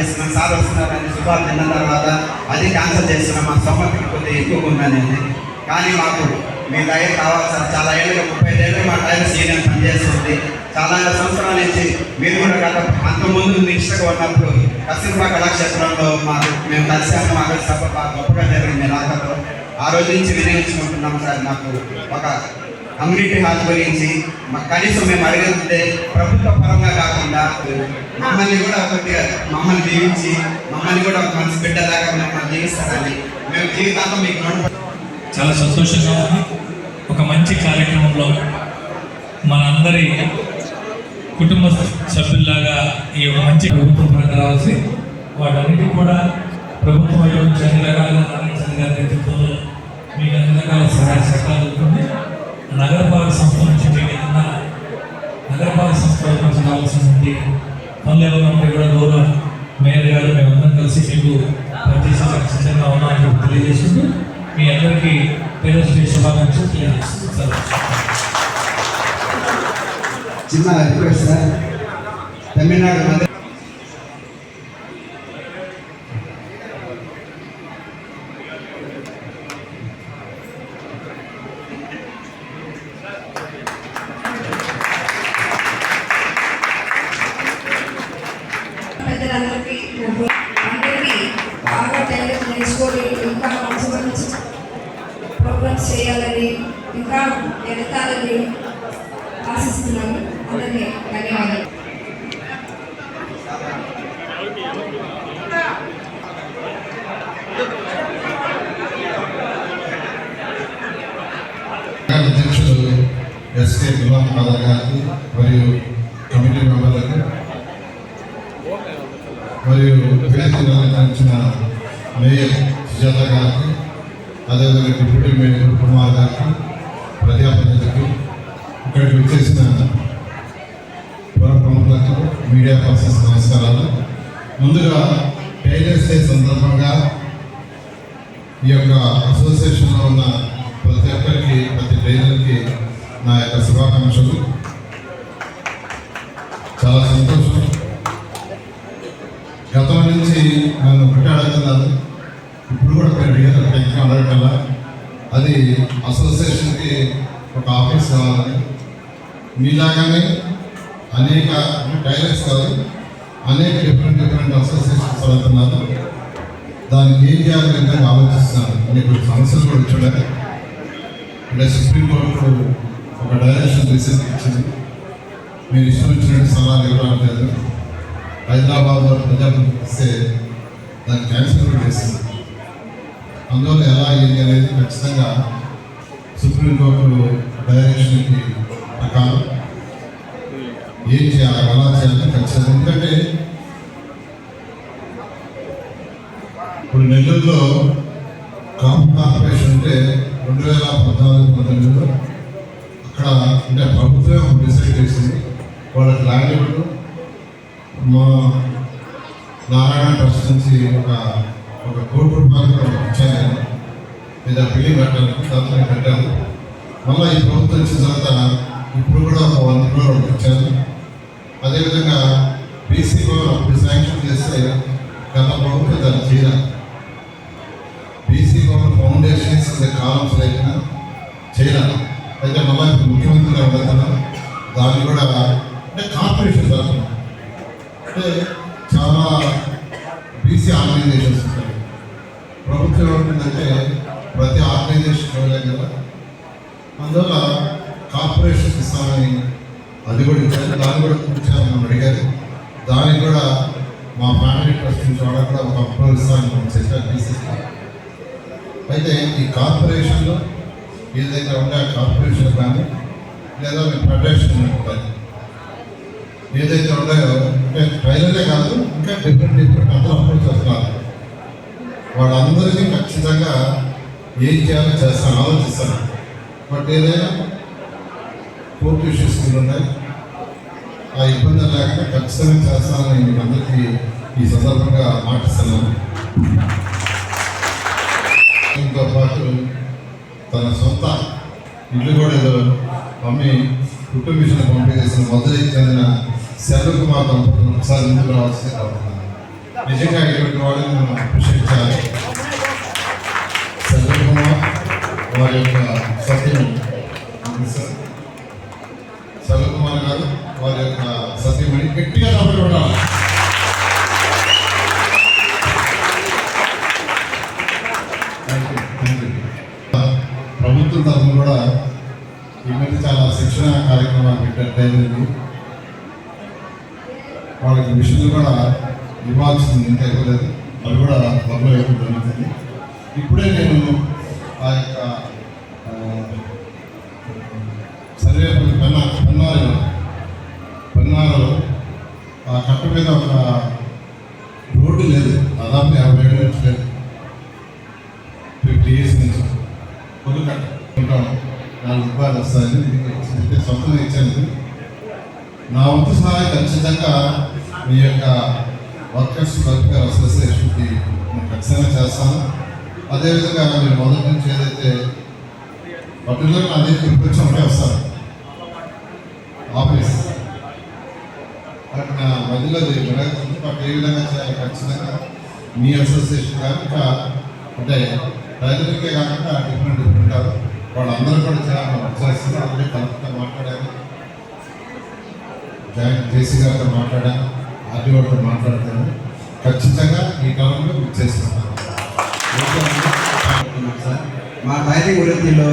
చేస్తున్నాం. సార్ వస్తున్నారని శుభాలు తిన్న తర్వాత అది క్యాన్సిల్ చేస్తున్నాం. మా సమ్మతికి కొద్దిగా ఎక్కువగా ఉందనేది. కానీ మాకు మీ టైర్ కావాలి సార్. చాలా ఏళ్ళుగా 35 ఏళ్ళు మా టైర్ సీనియర్ పనిచేస్తుంది. చాలా సంవత్సరాల నుంచి మీరు కూడా గత అంతకుముందు నిష్ఠగా ఉన్నప్పుడు కస్తూర్బా కళాక్షేత్రంలో మేము కలిసాము. మా సభ బాగా గొప్పగా జరిగింది రాకతో. ఆ రోజు నుంచి వినియోగించుకుంటున్నాం సార్. నాకు ఒక కమ్యూనిటీ హాల్ గురించి కనీసం మేము అడిగితే ప్రభుత్వ పరంగా కాకుండా మమ్మల్ని కూడా కొద్దిగా మమ్మల్ని దీవించి మమ్మల్ని కూడా ఒక మంచి బిడ్డలాగా మమ్మల్ని జీవిస్తారని మేము జీవితాంతం మీకు చాలా సంతోషంగా ఉంది. ఒక మంచి కార్యక్రమంలో మనందరి కుటుంబ సభ్యుల్లాగా ఈ ఒక మంచి ప్రభుత్వం రావాల్సి వాటన్నిటికీ కూడా ప్రభుత్వం అన్ని రకాల నేతృత్వంలో మీకు అన్ని రకాల సహాయ సహకారాలు ఉంటుంది. నగరపాలక సంస్థ నుంచి మీకు ఏదన్నా నగరపాలక సంస్థ నుంచి కావాల్సినటువంటి పనులు ఏమైనా ఉంటే కూడా గౌరవ మేయర్ గారు మేమందరం కలిసి మీకు పనిచేసేందుకు సిద్ధంగా ఉన్నామని తెలియజేస్తుంది. మీ అందరికీ పేరెంట్స్ డే శుభాకాంక్షలు తెలియజేస్తుంది సార్. చిన్న రిక్వెస్ట్ సార్, తమిళనాడు అందరికీ బాగా టైలర్ నేర్చుకొని ఇంకా మంచి మంచి ప్రోగ్రామ్స్ చేయాలని ఇంకా ఎదగాలని ఆశిస్తున్నాను. అందరికీ ధన్యవాదాలు. అధ్యక్షుడు ఎస్కే గులాం ఖాదర్ గారికి మరియు కమిటీ మెంబర్లకు మరియు వేదికను అలంకరించిన మేయర్ సుజాత గారికి, అదేవిధంగా డిప్యూటీ మేయర్ కుమార్ గారికి, ప్రజాప్రతినిధులకు, ఇక్కడికి వచ్చేసిన పుర ప్రముఖులకు, మీడియా పర్సన్స్ నమస్కారాలు. ముందుగా టైలర్స్ డే సందర్భంగా ఈ యొక్క అసోసియేషన్లో ఉన్న ప్రతి ఒక్కరికి, ప్రతి టైలర్కి నా యొక్క శుభాకాంక్షలు. చాలా సంతోషం. గతం నుంచి నన్ను ఒకటి అడుగుతున్నారు, ఇప్పుడు కూడా మీరు అడిగారు అడగటల్లా, అది అసోసియేషన్కి ఒక ఆఫీస్ కావాలని. మీలాగానే అనేక టైలర్స్ కాదు, అనేక డిఫరెంట్ అసోసియేషన్స్ అడుగుతున్నారు. దానికి ఏం చేయాలి విధంగా ఆలోచిస్తున్నాను. మీకు సమస్యలు కూడా చూడాలి. అంటే సుప్రీంకోర్టు ఒక డైరెక్షన్ రీసెంట్ ఇచ్చింది. మీరు ఇష్టం వచ్చినట్టు సలహాలు ఇవ్వట్లేదు. హైదరాబాద్లో ప్రజాప్రతినిధి ఇస్తే దాన్ని క్యాన్సిల్ కూడా చేస్తుంది. అందువల్ల ఎలా అయ్యింది అనేది ఖచ్చితంగా సుప్రీంకోర్టు డైరెక్షన్కి ప్రకారం ఏం చేయాలి, ఎలా చేయాలని ఖచ్చితంగా. ఎందుకంటే ఇప్పుడు నెల్లూరులో కాపు కార్పొరేషన్ ఉంటే 2014-19లో అక్కడ అంటే ప్రభుత్వం డిసైడ్ చేసింది వాళ్ళకి ల్యాండ్ ఇవ్వడం. మా నారాయణ ట్రస్ట్ నుంచి ఒక ₹1,00,00,000 ఇచ్చాను లేదా బిల్డింగ్ కట్టాను. దాంట్లో కట్టాను. మళ్ళీ ఈ ప్రభుత్వం వచ్చిన తర్వాత ఇప్పుడు కూడా ఒక ₹1 crore ఇచ్చాను. అదేవిధంగా బీసీ భవన్ అప్పుడు శాంక్షన్ చేస్తే గత ప్రభుత్వం దాన్ని చేయాలి. బీసీ భవన్ ఫౌండేషన్స్ కాలమ్స్ లేకుండా చేయాలి. అయితే మళ్ళీ ఇప్పుడు ముఖ్యమంత్రి గారు అడుగుతున్నారు దాన్ని కూడా అంటే కార్పొరేషన్ తరఫున అంటే చాలా బీసీ ఆర్గనైజేషన్స్ ఉంటాయి. ప్రభుత్వం ఏమంటుందంటే ప్రతి ఆర్గనైజేషన్ ఇవ్వలేదు కదా, అందువల్ల కార్పొరేషన్స్ ఇస్తామని అది కూడా ఇచ్చారు. దాన్ని కూడా కూర్చోమని అడిగారు. దానికి కూడా మా ఫ్యామిలీ ట్రస్ట్ నుంచి కూడా ఒక అప్రూవల్ ఇస్తామని మనం చెప్పారు బీసీసీ. అయితే ఈ కార్పొరేషన్లో ఏదైతే ఉంటే ఆ కార్పొరేషన్ కానీ లేదా మీ ఫెడరేషన్ ఉంటాయి ఏదైతే ఉన్నాయో అంటే ట్రైలరే కాదు ఇంకా డిఫరెంట్ అందరూ అప్రోచ్ చేస్తున్నారు. వాళ్ళందరికీ ఖచ్చితంగా ఏం చేయాలో చేస్తాను, ఆలోచిస్తాను. బట్ ఏదైనా కోర్టు ఇష్యూస్ ఉన్నాయి, ఆ ఇబ్బందులు లేకుండా ఖచ్చితంగా చేస్తానని మీకు అందరికీ ఈ సందర్భంగా మాటిస్తున్నాను. దీంతో పాటు తన సొంత ఇల్లు కూడా ఏదో మమ్మీ కుటుంబీషన్కి పంపించేసిన మొదలైకి చెందిన శరత్ కుమార్ దంపతులు ఒకసారి ముందుకు రావాల్సింది కోరుతున్నాను. నిజంగా ఇటువంటి వాళ్ళని మనం అప్రిషియేట్ చేయాలి. సెల్వ కుమార్ వారి యొక్క సత్యం సెల్వ కుమార్ గారు వారి యొక్క సత్యమని గట్టిగా తప్పటి ఉండాలి. ప్రభుత్వం తరఫున కూడా ఈ మధ్య చాలా శిక్షణ కార్యక్రమాలు పెట్టారు. ట్రైనింగ్ వాళ్ళకి మిషన్లు కూడా ఇవ్వాల్సింది ఇంకా ఇవ్వలేదు, అది కూడా త్వరలో ఇవ్వడం జరుగుతుంది. ఇప్పుడే నేను ఆ యొక్క సర్వేపల్లి పెన్నారలో ఆ కట్ట మీద ఒక రోడ్డు లేదు, దాదాపు 50 ఏళ్ళ నుంచి లేదు, 50 years నుంచి పొద్దు కట్ట ఉంటాం. 4 రూపాయలు వస్తాయని దీనికి సొంతంగా ఇచ్చాను. నా వంతు సహాయం ఖచ్చితంగా మీ యొక్క వర్కర్స్ వెల్ఫేర్ అసోసియేషన్కి నేను ఖచ్చితంగా చేస్తాను. అదేవిధంగా మీరు మొదటి నుంచి ఏదైతే పర్టికులర్గా అదే తిరిగి ఒకటే వస్తారు ఆఫీస్ బట్ నా మధ్యలో జరగతుంది. బట్ ఏ విధంగా చేయాలి ఖచ్చితంగా మీ అసోసియేషన్ కానీ ఇంకా అంటే రైతులకే కాకుండా డిఫరెంట్ ఉంటారు, వాళ్ళందరూ కూడా చేయాలని చేస్తున్నారు. అందుకే కరెక్ట్గా మాట్లాడాను, జాయింట్ జేసీ గారితో మాట్లాడాను, ఆర్టీఓతో మాట్లాడతాను. ఖచ్చితంగా ఈ కాలంలో మీకు చేస్తున్నాను. సార్ మా టైలింగ్ వృత్తిలో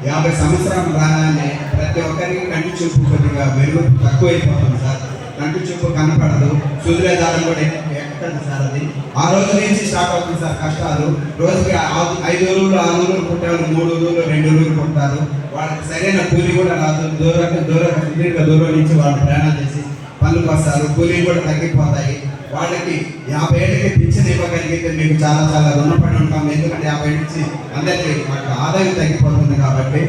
50 సంవత్సరాలు రాగానే ప్రతి ఒక్కరికి కంటి చూపు కొద్దిగా మెరుగు తక్కువైపోతుంది సార్. కంటి చూపు కనపడదు, సూదులే దారం కూడా ఎక్కదు సార్. అది ఆ రోజు నుంచి స్టార్ట్ అవుతుంది సార్ కష్టాలు. రోజుకి 5 ఊళ్ళు 6 ఊళ్ళు పుట్టారు, 3 ఊళ్ళు 2 ఊళ్ళు పుట్టారు. వాళ్ళకి సరైన కూలీ కూడా రాదు. దూరం నుంచి వాళ్ళు ప్రయాణం చేసి పనులకు వస్తారు, కూలీలు కూడా తగ్గిపోతాయి. వాళ్ళకి 50 ఏళ్ళకి పింఛన్ ఇవ్వగలిగితే మీకు చాలా చాలా రుణపడి ఉంటాం. ఎందుకంటే 50 నుంచి అందరికీ వాళ్ళకి ఆదాయం తగ్గిపోతుంది. కాబట్టి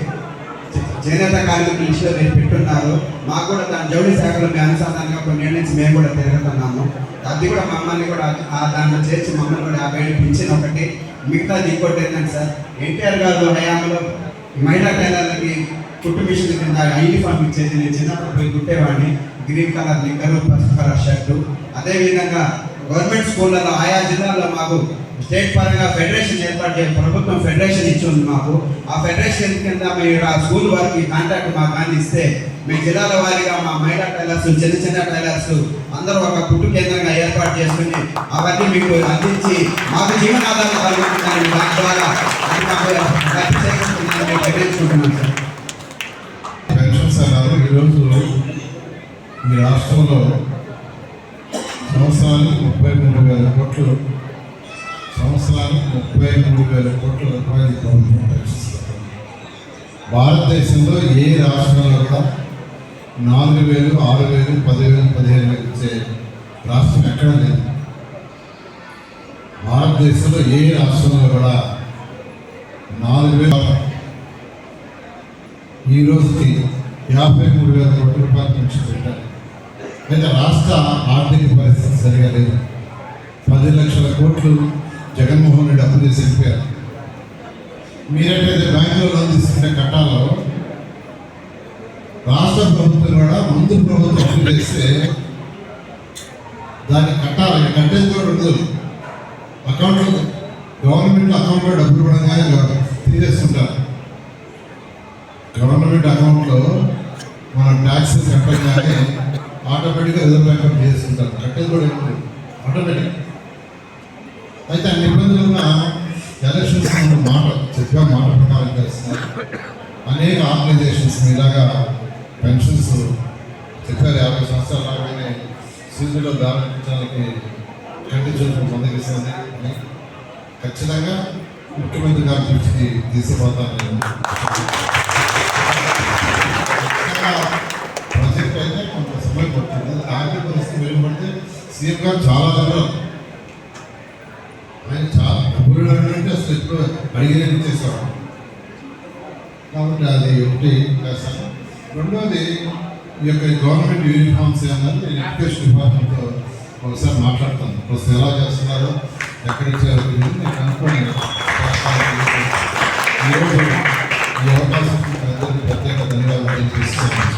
చేనేత కార్మికుల లిస్టులో మీరు పెట్టున్నారు. మాకు కూడా దాని జౌళి శాఖలో మీ అనుసంధానంగా కొన్ని ఏళ్ళ నుంచి మేము కూడా తిరుగుతున్నాము. అది కూడా మమ్మల్ని కూడా దాంట్లో చేర్చి మమ్మల్ని కూడా 50 ఏళ్ళు పింఛన్ ఒకటి, మిగతాది ఇంకోటి ఏంటంటే సార్ ఎన్టీఆర్ గారు హయాంలో మహిళా టైలర్లకి కుట్టు మిషన్ కింద యూనిఫామ్ ఇచ్చేది. నేను చిన్నప్పుడు పోయి కుట్టేవాడిని, గ్రీన్ కలర్ నిక్కరు, పసుపు కలర్ షర్టు. అదేవిధంగా గవర్నమెంట్ స్కూళ్ళలో ఆయా జిల్లాల్లో మాకు స్టేట్ పరంగా ఫెడరేషన్ ఏర్పాటు చేయాలి. ప్రభుత్వం ఫెడరేషన్ ఇచ్చింది మాకు. ఆ ఫెడరేషన్ కింద మీరు ఆ స్కూల్ వారికి కాంటాక్ట్ మాకు అందిస్తే మీ జిల్లాల వారీగా మా మహిళా టైలర్స్, చిన్న చిన్న టైలర్స్ అందరూ ఒక కుట్టు కేంద్రంగా ఏర్పాటు చేసుకుని అవన్నీ మీకు అందించి మాకు జీవనాధారం కలుగుతుందని దాని ద్వారా అది మాకు నిర్ణయించుకుంటున్నాం సార్. పెన్షన్స్ అన్నారు. ఈరోజు ఈ రాష్ట్రంలో సంవత్సరానికి 33,000 కోట్లు, సంవత్సరానికి 33,000 కోట్ల రూపాయలు ప్రభుత్వం పెన్షన్స్. భారతదేశంలో ఏ రాష్ట్రంలో కూడా 4,000, 6,000, 10,000, 15,000 ఇచ్చే రాష్ట్రం ఎక్కడా లేదు. భారతదేశంలో ఏ రాష్ట్రంలో కూడా 4,000 ఈ రోజుకి 53,000 కోట్ల రూపాయలు పెన్షన్ పెట్టారు. అయితే రాష్ట్ర ఆర్థిక పరిస్థితి సరిగా లేదు. 10 లక్షల కోట్లు జగన్మోహన్ రెడ్డి అప్పు చేసి వెళ్ళిపోయారు. మీరేటైతే బ్యాంకులో లోన్ తీసుకుంటే కట్టాలో రాష్ట్ర ప్రభుత్వం కూడా ముందు ప్రభుత్వం అప్పు చేస్తే దాన్ని కట్టాలి. కట్టేది కూడా ఉండదు. అకౌంట్లో గవర్నమెంట్ అకౌంట్లో డబ్బులు పడగానే తీసేస్తుంటారు. గవర్నమెంట్ అకౌంట్లో మనం ట్యాక్స్ కట్టగానే ఆటోమేటిక్గా రిజర్వ్ అకౌంట్ చేస్తుంటారు. కట్టేది కూడా ఏమి ఆటోమేటిక్. అయితే అన్ని ఇబ్బందులుగా ఎలక్షన్స్ మాట ప్రకారం చేస్తున్నారు. అనేక ఆర్గనైజేషన్స్ ఇలాగా పెన్షన్స్ చెప్పారు. 50 సంవత్సరాలు రాగానే సీజన్లో ప్రారంభించడానికి కంటి చూపు పొందగిస్తుంది అని ఖచ్చితంగా ముఖ్యమంత్రి గారి దృష్టికి తీసుకుపోతాను. ప్రాజెక్ట్ అయితే కొంత సమయం పడుతుంది. ఆర్థిక పరిస్థితి మెరుగుపడితే సీఎం గారు చాలా దగ్గర ఆయన చాలా డబ్బులు అంటే అసలు ఎప్పుడు అడిగినట్టు చేస్తాడు. కాబట్టి అది ఒకటి చేస్తాను. రెండోది ఈ యొక్క గవర్నమెంట్ యూనిఫామ్స్ అన్నారు. నేను ఎడ్యుకేషన్ డిపార్ట్మెంట్తో ఒకసారి మాట్లాడతాను. ప్రస్తుతం ఎలా చేస్తున్నారో ఎక్కడి నుంచి నేను కనుక్కొని ఈరోజు ఈ అవకాశం ప్రత్యేక ధన్యవాదాలు తెలియజేస్తున్నాను.